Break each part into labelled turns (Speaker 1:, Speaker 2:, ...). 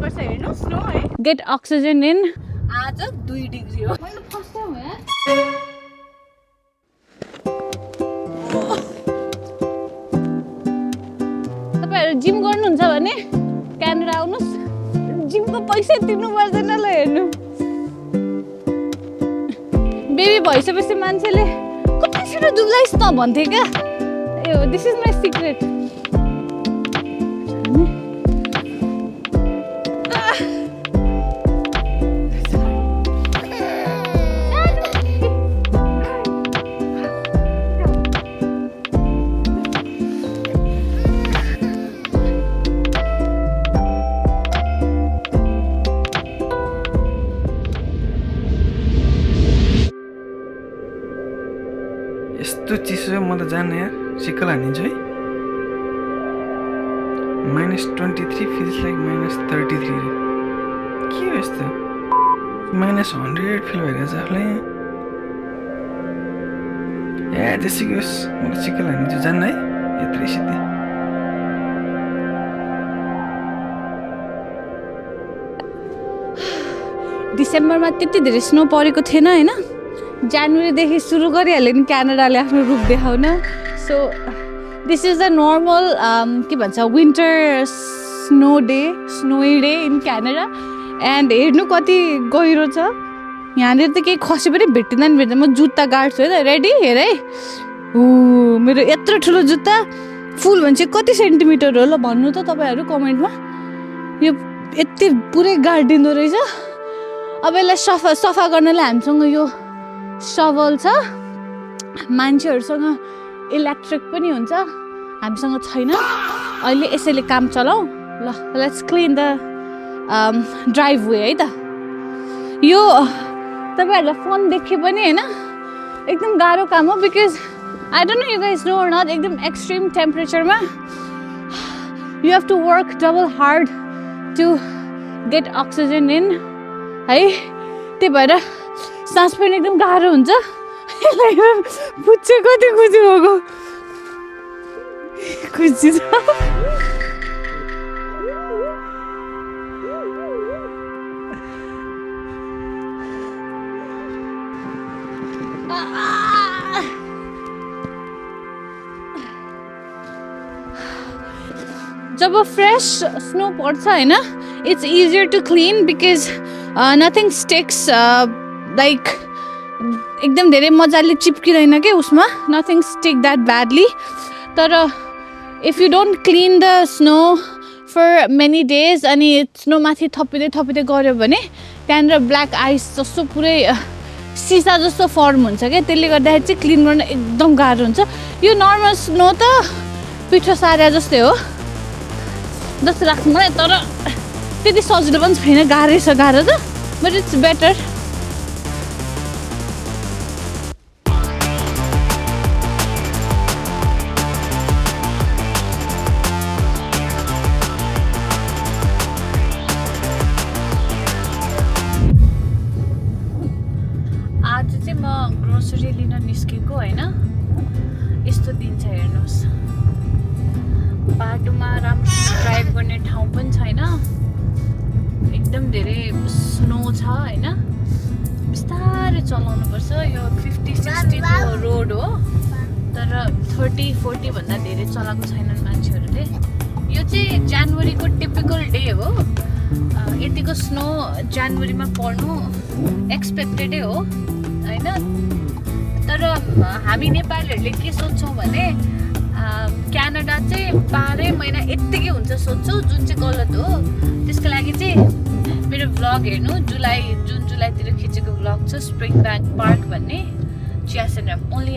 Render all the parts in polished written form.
Speaker 1: पर्छ हेर्नु स्नो है
Speaker 2: गेट अक्सिजन इन
Speaker 1: आज 2 डिग्री हो
Speaker 2: मैले फर्स्ट टाइम हो यार तपाईहरु जिम गर्नुहुन्छ भने क्यानाडा आउनुस् जिमको पैसा तिर्नु पर्दैन ल हेर्नु बेबी भइसकेपछि मान्छेले कति छिटो दुब्लाइस् त भन्थे क्या यो दिस इज माई सिक्रेट
Speaker 3: यस्तो चिसो म त जान्न यार सिक्कल हानिन्छ है -23 फिल्स लाइक -33 के हो यस्तो -100 फिल भइरहेछ आफूलाई ए त्यसैको म त सिक्कल हानिन्छ जान्न है यत्रै सिधै
Speaker 2: डिसेम्बरमा त्यति धेरै स्नो परेको थिएन हैन जनवरीदेखि सुरु गरिहाल्यो नि क्यानाडाले आफ्नो रूप देखाउन so this is a normal के भन्छ winter snowy day in Canada and हेर्नु कति गहिरो छ यहाँनिर त केही खसी पनि भेट्टिँदैन म जुत्ता गाड्छु है त रेडी हेर है मेरो यत्रो ठुलो जुत्ता फुल भने चाहिँ कति सेन्टिमिटर हो ल भन्नु त तपाईँहरू कमेन्टमा यो यति पुरै गाडिदिँदो रहेछ अब यसलाई सफा गर्नलाई हामीसँग यो सवल छ मान्छेहरूसँग इलेक्ट्रिक पनि हुन्छ हामीसँग छैन अहिले यसैले काम चलाऊ ल लेट्स क्लिन द ड्राइभवे है त यो तपाईँहरूलाई फोन देखे पनि होइन एकदम गाह्रो काम हो because I don't know you guys know or not एकदम एक्सट्रिम टेम्परेचरमा you have to work double hard to get oxygen in है त्यही भएर सास पनि एकदम गाह्रो हुन्छ पुच्छे कति खुसी भएको खुसी छ जब फ्रेश स्नो पर्छ हैन it's easier to clean because nothing sticks like एकदम धेरै मजाले चिप्किँदैन के उसमा नथिङ स्टिक द्याट ब्याडली तर if you don't clean the snow for many days अनि स्नोमाथि थपिँदै गऱ्यो भने त्यहाँनिर ब्ल्याक आइस जस्तो पुरै सिसा जस्तो फर्म हुन्छ क्या त्यसले गर्दाखेरि चाहिँ क्लिन गर्न एकदम गाह्रो हुन्छ यो नर्मल स्नो त पिठो सार्या जस्तै हो जस्तो लाग्छ मलाई तर त्यति सजिलो पनि छैन गाह्रै छ गाह्रो त बट इट्स बेटर आज चाहिँ म ग्रोसरी लिन निस्केको होइन यस्तो दिन छ हेर्नुहोस् बाटोमा राम्रो ड्राइभ गर्ने ठाउँ पनि छैन एकदम धेरै स्नो छ होइन बिस्तारै चलाउनुपर्छ यो 50-60 को रोड हो तर 30-40 भन्दा धेरै चलाएको छैनन् मान्छेहरूले यो चाहिँ जनवरीको टिपिकल डे हो यतिको स्नो जनवरीमा पर्नु एक्सपेक्टेडै हो होइन तर हामी नेपालीहरूले के सोच्छौँ भने क्यानाडा चाहिँ 12 महिना यत्तिकै हुन्छ सोध्छौँ जुन चाहिँ गलत हो त्यसको लागि चाहिँ मेरो भ्लग हेर्नु जुन जुलाईतिर खिचेको भ्लग छ स्प्रिङ ब्याङ्क पार्क भन्ने चियासन्द्रम ओन्ली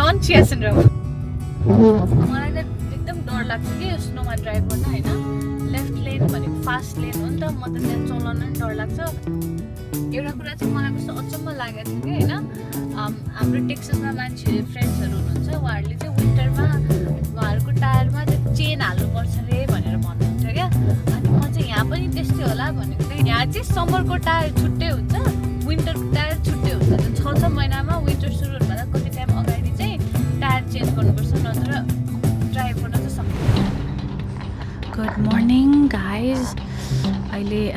Speaker 2: अन चियासन्द्रम मलाई त एकदम डर लाग्छ कि स्नोमा ड्राइभ गर्न होइन लेफ्ट लेन भनेको फास्ट लेन हो नि त म त त्यहाँ चलाउन पनि डर लाग्छ एउटा कुरा चाहिँ मलाई कस्तो अचम्म लागेको थियो कि होइन हाम्रो टेक्सासमा मान्छे फ्रेन्ड्सहरू हुनुहुन्छ उहाँहरूले चाहिँ विन्टरमा उहाँहरूको टायरमा त्यो चेन हाल्नुपर्छ रे भनेर भन्नुहुन्छ क्या अनि म चाहिँ यहाँ पनि त्यस्तै होला भनेको थिएँ यहाँ चाहिँ समरको टायर छुट्टै हुन्छ विन्टरको टायर छुट्टै हुन्छ त्यो 6 महिनामा विन्टर सुरु हुनुभन्दा कति टाइम अगाडि चाहिँ टायर चेन्ज गर्नुपर्छ नत्र ड्राइभ गर्न चाहिँ सक्दैन गुड मर्निङ गाइज अहिले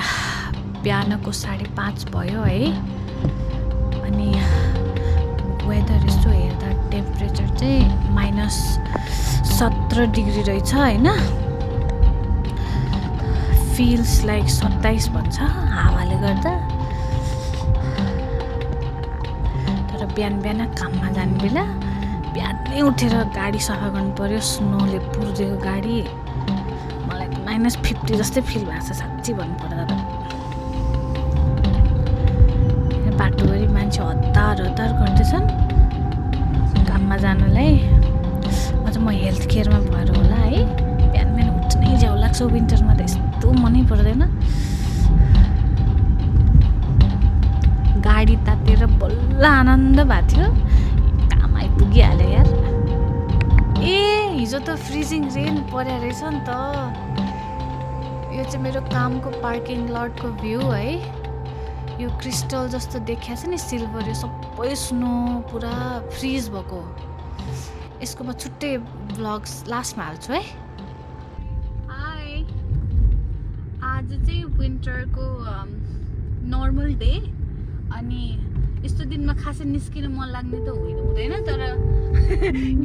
Speaker 2: बिहानको 5:30 भयो है। अनि वेदर यसो हेर्दा टेम्परेचर चाहिँ -17 डिग्री रहेछ होइन। फिल्स लाइक 27 भन्छ हावाले गर्दा। तर बिहान काममा जाने बेला बिहानै उठेर गाडी सफा गर्नु पर्यो। स्नोले पुरिदिएको गाडी मलाई -50 जस्तै फिल भएको छ साँच्ची भन्नुपर्दा त। बाटोभरि मान्छे हतार गर्दैछन् काममा जानलाई। अझ म हेल्थ केयरमा भएर होला है, बिहान उठ्नै झ्याउ लाग्छ। विन्टरमा त यस्तो मनै पर्दैन। गाडी तातेर बल्ल आनन्द भएको थियो, काम आइपुगिहाल्यो यार। हिजो त फ्रिजिङ रेन पर्या रहेछ नि त। यो चाहिँ मेरो कामको पार्किङ लटको भ्यू है। यो क्रिस्टल जस्तो देखिया छ नि, सिल्भर, यो सबै स्नो पुरा फ्रिज भएको। यसको म छुट्टै भ्लग्स लास्टमा हाल्छु है। हाई, आज चाहिँ विन्टरको नर्मल डे। अनि यस्तो दिनमा खासै निस्किन मन लाग्ने त हुँदैन, तर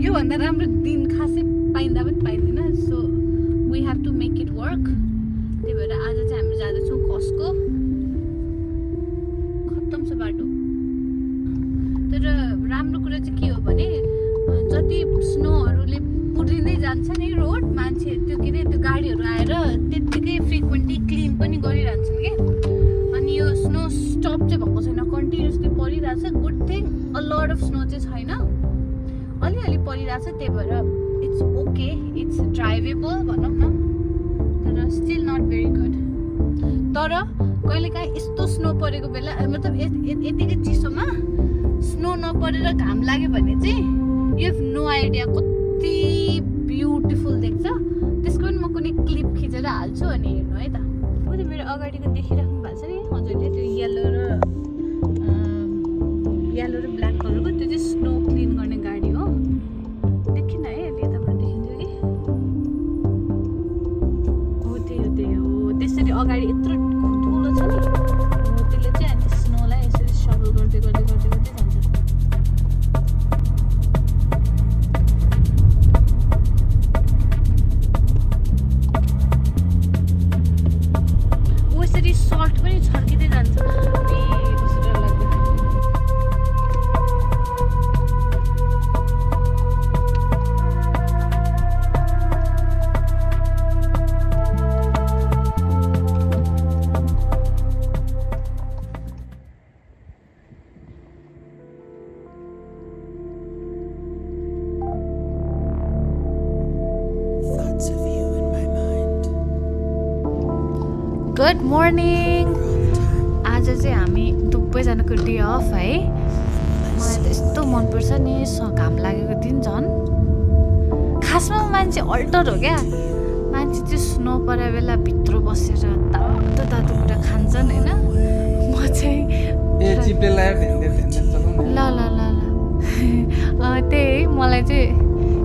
Speaker 2: योभन्दा राम्रो दिन खासै पाइँदा पनि पाइँदैन। So we have to make it work. त्यही भएर आज चाहिँ हामी जाँदैछौँ कस्को। खत्तम छ बाटो। तर राम्रो कुरा चाहिँ के हो भने जति स्नोहरूले पुरिँदै जान्छ नि रोड, मान्छे त्यो के अरे त्यो गाडीहरू आएर त्यत्तिकै फ्रिक्वेन्टली क्लिन पनि गरिरहन्छन् कि। अनि यो स्नो स्टप चाहिँ भएको छैन, कन्टिन्युसली परिरहेछ। Good thing a lot of snow चाहिँ छैन, अलिअलि परिरहेछ। त्यही भएर इट्स ओके, इट्स ड्राइभेबल भनौँ न, तर स्टिल नट भेरी गुड। तर कहिलेकाहीँ यस्तो स्नो परेको बेला, मतलब यतिकै चिसोमा स्नो नपरेर घाम लाग्यो भने चाहिँ यु हेभ नो आइडिया कति ब्युटिफुल देख्छ। त्यसको पनि म कुनै क्लिप खिचेर हाल्छु, अनि हेर्नु है त। ऊ त्यो मेरो अगाडिको देखिराख्नु भएको छ नि हजुरले, त्यो येल्लो र ब्ल्याक कलरको, त्यो चाहिँ स्नो क्लिन गर्ने गाडी हो। देखिन है, यताबाट देखिन्छ कि हो, त्यही हो। त्यसरी अगाडि यत्रो ठुलो छ नि, त्यसले चाहिँ अनि स्नोलाई यसरी सफल गर्दै जान्छ। यसरी सल्ट पनि छर्किँदै जान्छ। Good morning. आज चाहिँ हामी दुबईजनाको डे अफ है। मलाई त यस्तो मनपर्छ नि घाम लागेको दिन झन्। खासमा मान्छे अल्टर हो क्या, मान्छे चाहिँ स्नो परे बेला भित्र बसेर तातो कुरा खान्छन् होइन। म चाहिँ ल त्यही मलाई चाहिँ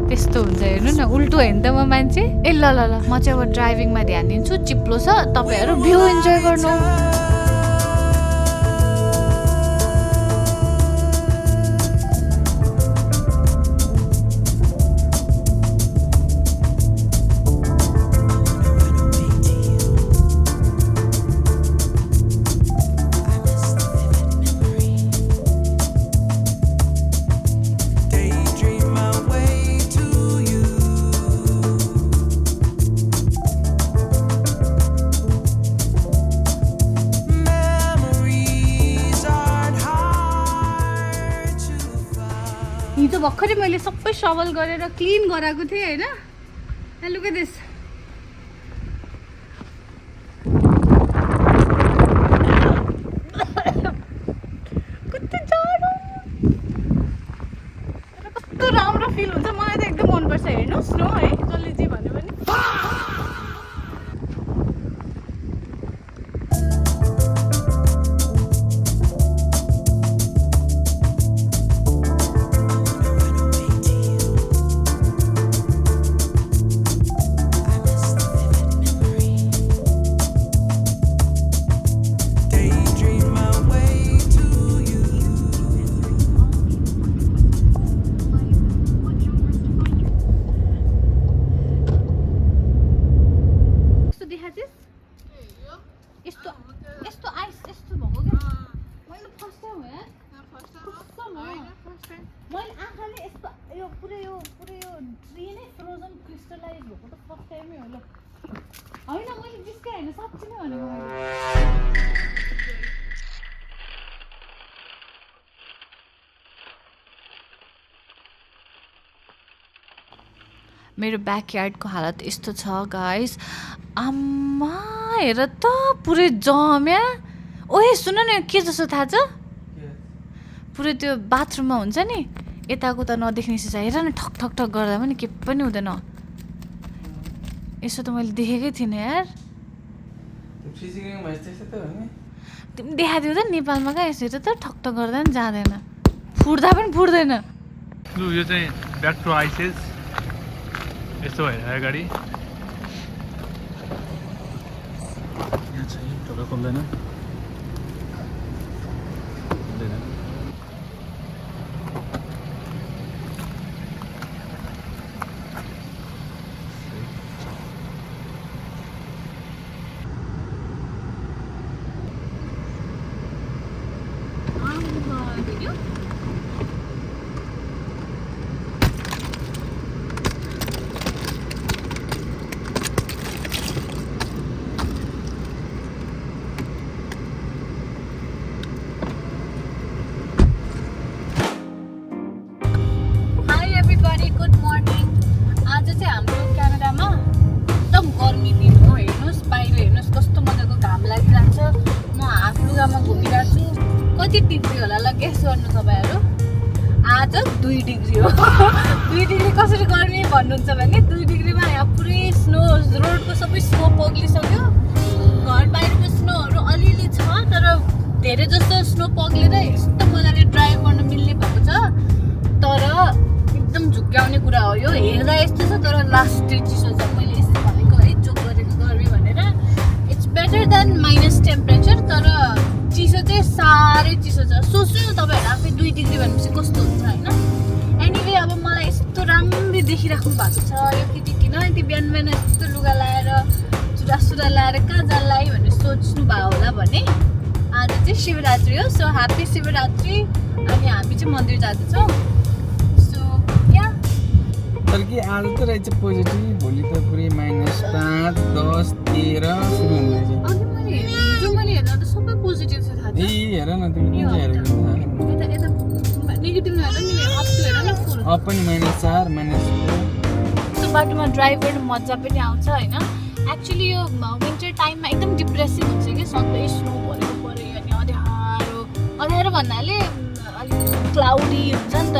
Speaker 2: त्यस्तो हुन्छ। हेर्नु न, उल्टो होइन त म मान्छे। ल म चाहिँ अब ड्राइभिङमा ध्यान दिन्छु। चिप्लो छ, तपाईँहरू भ्यू इन्जोय गर्नु। हिजो भर्खरै मैले सबै सवल गरेर क्लिन गराएको थिएँ होइन। Look at this. कस्तो जाडो, कस्तो राम्रो फिल हुन्छ। मलाई त एकदम मनपर्छ। हेर्नु स्नो है, जसले जे भन्यो भने। देखाएछस् यस्तो यस्तो आइस यस्तो भएको क्या मैले फर्स्ट टाइम हो यार मैले आँखाले यस्तो यो पुरै यो ट्री नै फ्रोजन क्रिस्टलाइज भएको त फर्स्ट टाइमै हो ल होइन मैले जिस्काएँ होइन साँच्चै नै भनेको मैले मेरो ब्याकयार्डको हालत यस्तो छ गाइस आम्मा हेर त पुरै जम्या ओए सुन न के जस्तो थाहा छ पुरै त्यो बाथरुममा हुन्छ नि यताको त नदेख्ने सिसा हेर न ठक ठक ठक गर्दा पनि के पनि हुँदैन यसो त मैले देखेकै थिइनँ यार तिमी देखाइदिउ त नेपालमा कहाँ यसो हेर त ठक ठक गर्दा पनि जाँदैन फुट्दा पनि फुट्दैन
Speaker 4: लु यो चाहिँ ब्याक टु आइसेस यस्तो भएर अगाडि यहाँ चाहिँ ढोका खोल्दैन
Speaker 2: कति डिग्री होला ल गेस गर्नु तपाईँहरू आज 2 डिग्री हो 2 डिग्री कसरी गर्मी भन्नुहुन्छ भने 2 डिग्रीमा यहाँ पुरै स्नो रोडको सबै स्नो पग्लिसक्यो घर बाहिरको स्नोहरू अलिअलि छ तर धेरै जस्तो स्नो पग्लेर यस्तो मजाले ड्राइभ गर्न मिल्ने भएको छ तर एकदम झुक्क्याउने कुरा हो यो हेर्दा यस्तो छ तर लास्टै चिसो छ मैले यस्तो भनेको है जोक गरेको गर्मी भनेर it's better than minus temperature तर चिसो चाहिँ साह्रै चिसो छ सोच्नु न तपाईँहरू आफै 2 डिग्री भनेपछि कस्तो हुन्छ होइन एनिवे अब मलाई यस्तो राम्ररी देखिराख्नु भएको छ यो केटी किन यति बिहान बिहान यस्तो लुगा लाएर चुरासुरा लाएर कहाँ जाला भनेर सोच्नु भयो होला भने आज चाहिँ शिवरात्रि हो सो ह्याप्पी शिवरात्रि अनि हामी चाहिँ मन्दिर जाँदैछौँ सो या
Speaker 3: तर कि आज त रहेछ पोजिटिभ भोलि त पुरै -5 10 13 सुरु हुँदैछ
Speaker 2: अघि मैले हेर्दा त सबै पोजिटिभ छ थाहा छ
Speaker 3: ए हेर न तिमी कुन चाहिँ हेरेको
Speaker 2: यता नेगेटिभ नहेर्दा नि अप टु हेर न फुल
Speaker 3: अब पनि -4 -4
Speaker 2: त्यो बाटोमा ड्राइभ गर्नु मजा पनि आउँछ होइन एक्चुअली यो विन्टर टाइममा एकदम डिप्रेसिभ हुन्छ कि सधैँ स्नो परेको पऱ्यो अनि अँध्यारो भन्नाले अलिक क्लाउडी हुन्छ नि त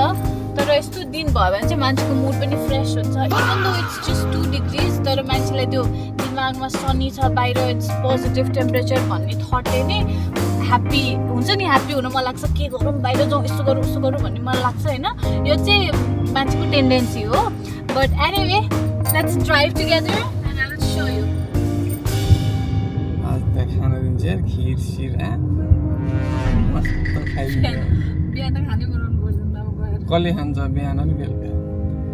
Speaker 2: तर यस्तो दिन भयो भने चाहिँ मान्छेको मुड पनि फ्रेस हुन्छ even though it's just 2 degrees तर मान्छेलाई त्यो दिमागमा सनी छ बाहिर इट्स पोजिटिभ टेम्परेचर भन्ने थटले नै ह्याप्पी हुन्छ नि ह्याप्पी हुन मन लाग्छ के गरौँ बाहिर जाउँ यस्तो गरौँ उस्तो गरौँ भन्ने मन लाग्छ होइन यो चाहिँ मान्छेको टेन्डेन्सी हो but anyway let's drive together and I will show you
Speaker 3: आज त खाना दिन्छ यार खिर सिर मस्त खाइदिन्छ
Speaker 2: बिहान त खानै बनाउनु पर्दैन अब गएर
Speaker 3: कसले खान्छ बिहान अनि बेलुका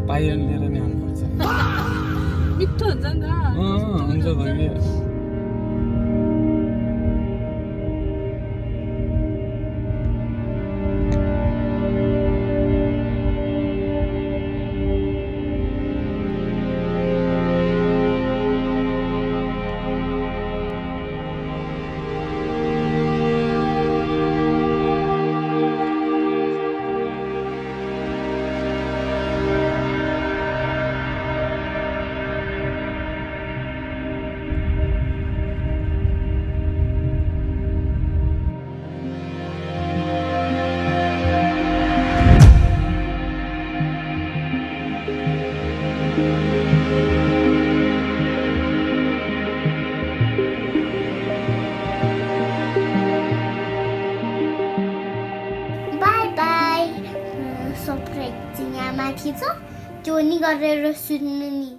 Speaker 3: पाइरन लिएर नि आउनुपर्छ
Speaker 2: मिठो हुन्छ नि त
Speaker 3: हुन्छ त के
Speaker 5: सब्सक्राइब चाहिँ यहाँ माथि छ त्यो नि गरेर सुन्नु नि